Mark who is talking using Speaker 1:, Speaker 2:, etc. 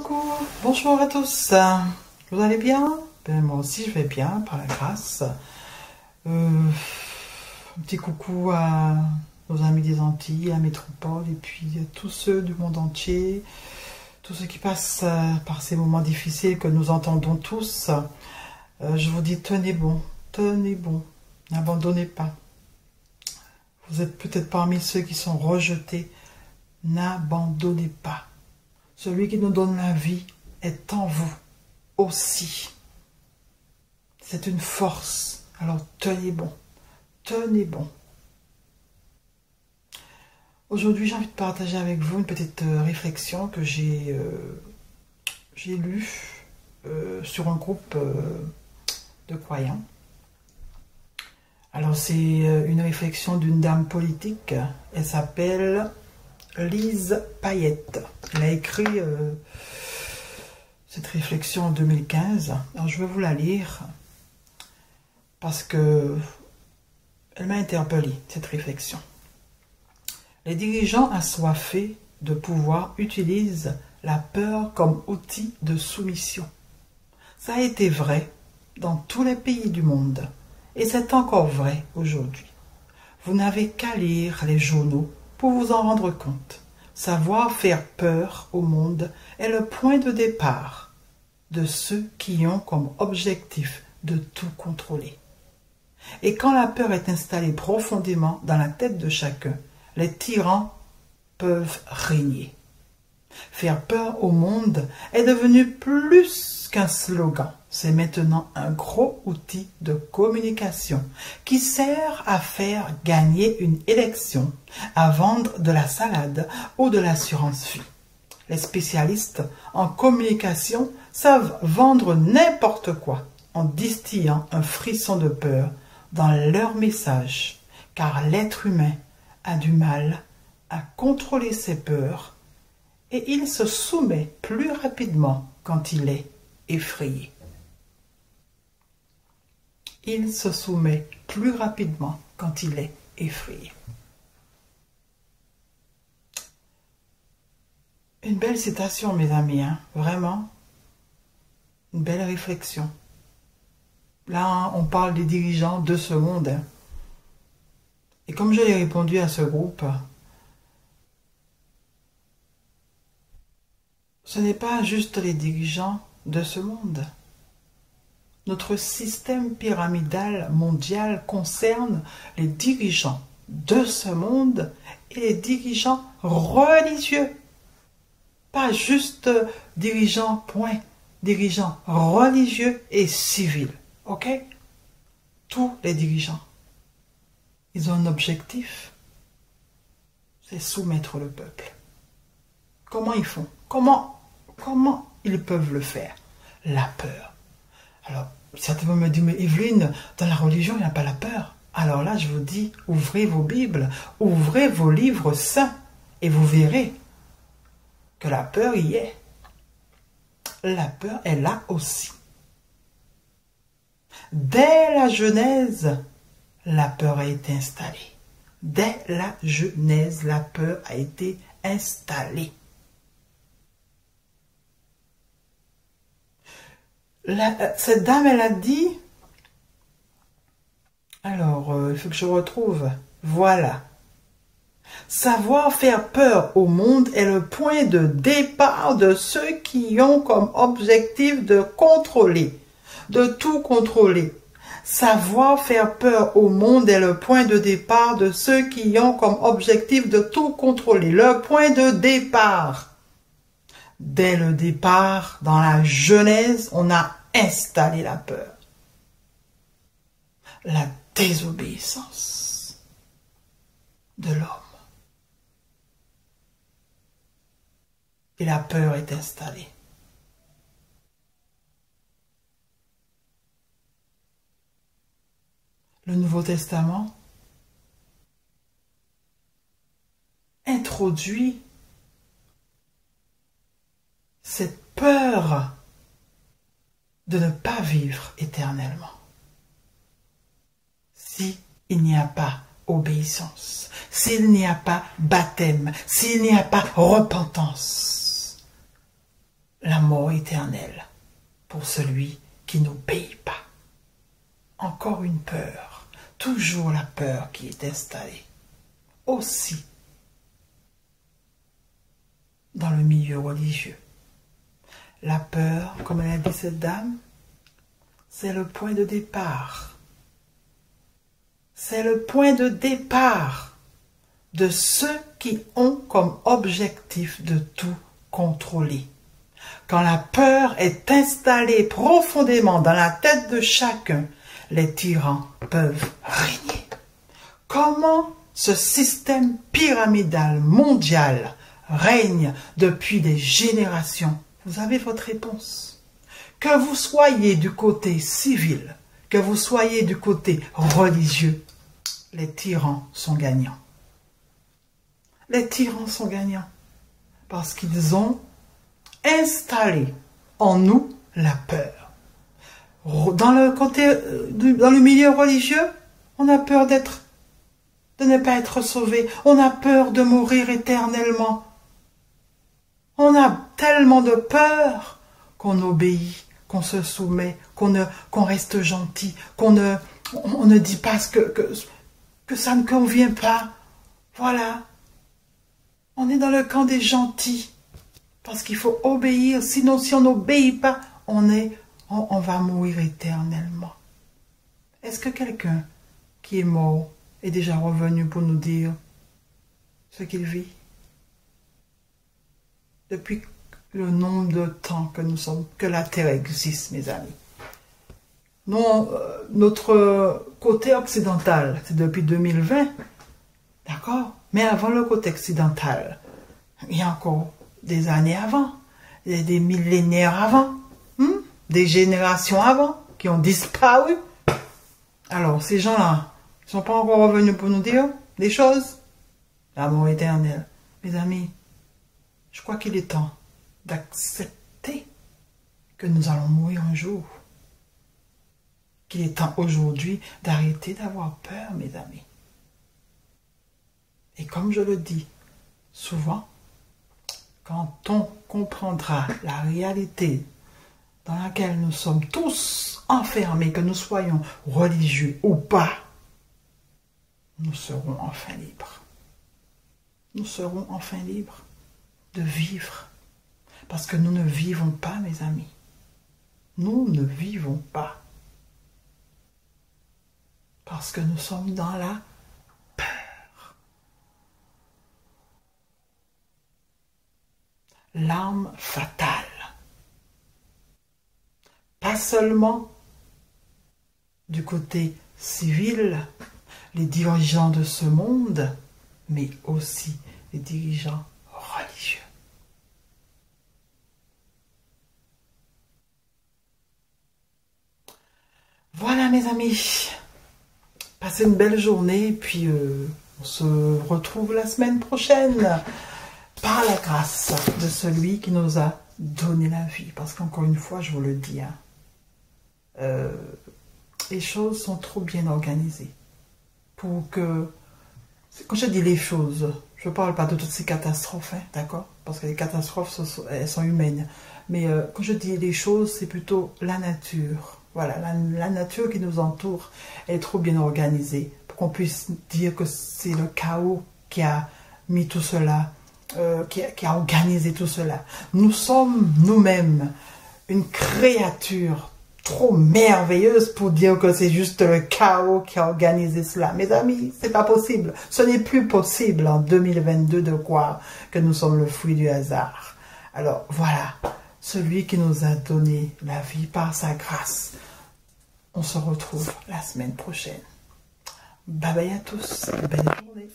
Speaker 1: Coucou, bonjour à tous, vous allez bien? Ben, moi aussi je vais bien, par la grâce. Un petit coucou à nos amis des Antilles, à Métropole, et puis à tous ceux du monde entier, tous ceux qui passent par ces moments difficiles que nous entendons tous. Je vous dis, tenez bon, n'abandonnez pas. Vous êtes peut-être parmi ceux qui sont rejetés, n'abandonnez pas. Celui qui nous donne la vie est en vous aussi. C'est une force. Alors tenez bon. Tenez bon. Aujourd'hui, j'ai envie de partager avec vous une petite réflexion que j'ai lue sur un groupe de croyants. Alors c'est une réflexion d'une dame politique. Elle s'appelle Lise Payette. Elle a écrit cette réflexion en 2015. Alors je vais vous la lire parce que elle m'a interpellée, cette réflexion. Les dirigeants assoiffés de pouvoir utilisent la peur comme outil de soumission. Ça a été vrai dans tous les pays du monde et c'est encore vrai aujourd'hui. Vous n'avez qu'à lire les journaux pour vous en rendre compte. Savoir faire peur au monde est le point de départ de ceux qui ont comme objectif de tout contrôler. Et quand la peur est installée profondément dans la tête de chacun, les tyrans peuvent régner. Faire peur au monde est devenu plus qu'un slogan. C'est maintenant un gros outil de communication qui sert à faire gagner une élection, à vendre de la salade ou de l'assurance vie. Les spécialistes en communication savent vendre n'importe quoi en distillant un frisson de peur dans leur message, car l'être humain a du mal à contrôler ses peurs et il se soumet plus rapidement quand il est effrayé. Il se soumet plus rapidement quand il est effrayé. Une belle citation, mes amis, hein? Vraiment, une belle réflexion. Là, on parle des dirigeants de ce monde. Hein? Et comme je l'ai répondu à ce groupe, ce n'est pas juste les dirigeants de ce monde. Notre système pyramidal mondial concerne les dirigeants de ce monde et les dirigeants religieux. Pas juste dirigeants, point. Dirigeants religieux et civils. Ok? Tous les dirigeants. Ils ont un objectif. C'est soumettre le peuple. Comment ils font? Comment ils peuvent le faire? La peur. Alors, certains vont me dire, mais Evelyne, dans la religion, il n'y a pas la peur. Alors là, je vous dis, ouvrez vos Bibles, ouvrez vos livres saints, et vous verrez que la peur y est. La peur est là aussi. Dès la Genèse, la peur a été installée. Dès la Genèse, la peur a été installée. Cette dame, elle a dit, alors, il faut que je retrouve, voilà. Savoir faire peur au monde est le point de départ de ceux qui ont comme objectif de contrôler, de tout contrôler. Savoir faire peur au monde est le point de départ de ceux qui ont comme objectif de tout contrôler. Le point de départ. Dès le départ, dans la Genèse, on a installé la peur. La désobéissance de l'homme. Et la peur est installée. Le Nouveau Testament introduit cette peur de ne pas vivre éternellement. S'il n'y a pas obéissance, s'il n'y a pas baptême, s'il n'y a pas repentance, la la mort éternelle pour celui qui n'obéit pas. Encore une peur, toujours la peur qui est installée. Aussi dans le milieu religieux. La peur, comme elle a dit cette dame, c'est le point de départ. C'est le point de départ de ceux qui ont comme objectif de tout contrôler. Quand la peur est installée profondément dans la tête de chacun, les tyrans peuvent régner. Comment ce système pyramidal mondial règne depuis des générations? Vous avez votre réponse. Que vous soyez du côté civil, que vous soyez du côté religieux, les tyrans sont gagnants. Les tyrans sont gagnants parce qu'ils ont installé en nous la peur. Dans le milieu religieux, on a peur de ne pas être sauvé. On a peur de mourir éternellement. On a tellement de peur qu'on obéit, qu'on se soumet, qu'on reste gentil, on ne dit pas que ça ne convient pas. Voilà. On est dans le camp des gentils. Parce qu'il faut obéir. Sinon, si on n'obéit pas, on va mourir éternellement. Est-ce que quelqu'un qui est mort est déjà revenu pour nous dire ce qu'il vit? Depuis le nombre de temps que la Terre existe, mes amis. Non, notre côté occidental, c'est depuis 2020, d'accord? Mais avant le côté occidental, il y a encore des années avant, des millénaires avant, des générations avant, qui ont disparu. Alors, ces gens-là, ils ne sont pas encore revenus pour nous dire des choses. L'amour éternel. Mes amis, je crois qu'il est temps d'accepter que nous allons mourir un jour. Qu'il est temps aujourd'hui d'arrêter d'avoir peur, mes amis. Et comme je le dis souvent, quand on comprendra la réalité dans laquelle nous sommes tous enfermés, que nous soyons religieux ou pas, nous serons enfin libres. Nous serons enfin libres de vivre. Parce que nous ne vivons pas, mes amis. Nous ne vivons pas. Parce que nous sommes dans la peur. L'arme fatale. Pas seulement du côté civil, les dirigeants de ce monde, mais aussi les dirigeants religieux. Voilà mes amis, passez une belle journée, puis on se retrouve la semaine prochaine par la grâce de celui qui nous a donné la vie. Parce qu'encore une fois, je vous le dis, les choses sont trop bien organisées pour que... Quand je dis les choses, je ne parle pas de toutes ces catastrophes, d'accord? Parce que les catastrophes, elles sont humaines. Mais quand je dis les choses, c'est plutôt la nature. Voilà, la nature qui nous entoure est trop bien organisée pour qu'on puisse dire que c'est le chaos qui a mis tout cela, qui a organisé tout cela. Nous sommes nous-mêmes une créature trop merveilleuse pour dire que c'est juste le chaos qui a organisé cela. Mes amis, c'est pas possible. Ce n'est plus possible en 2022 de croire que nous sommes le fruit du hasard. Alors voilà, celui qui nous a donné la vie par sa grâce. On se retrouve la semaine prochaine. Bye bye à tous. Belle journée.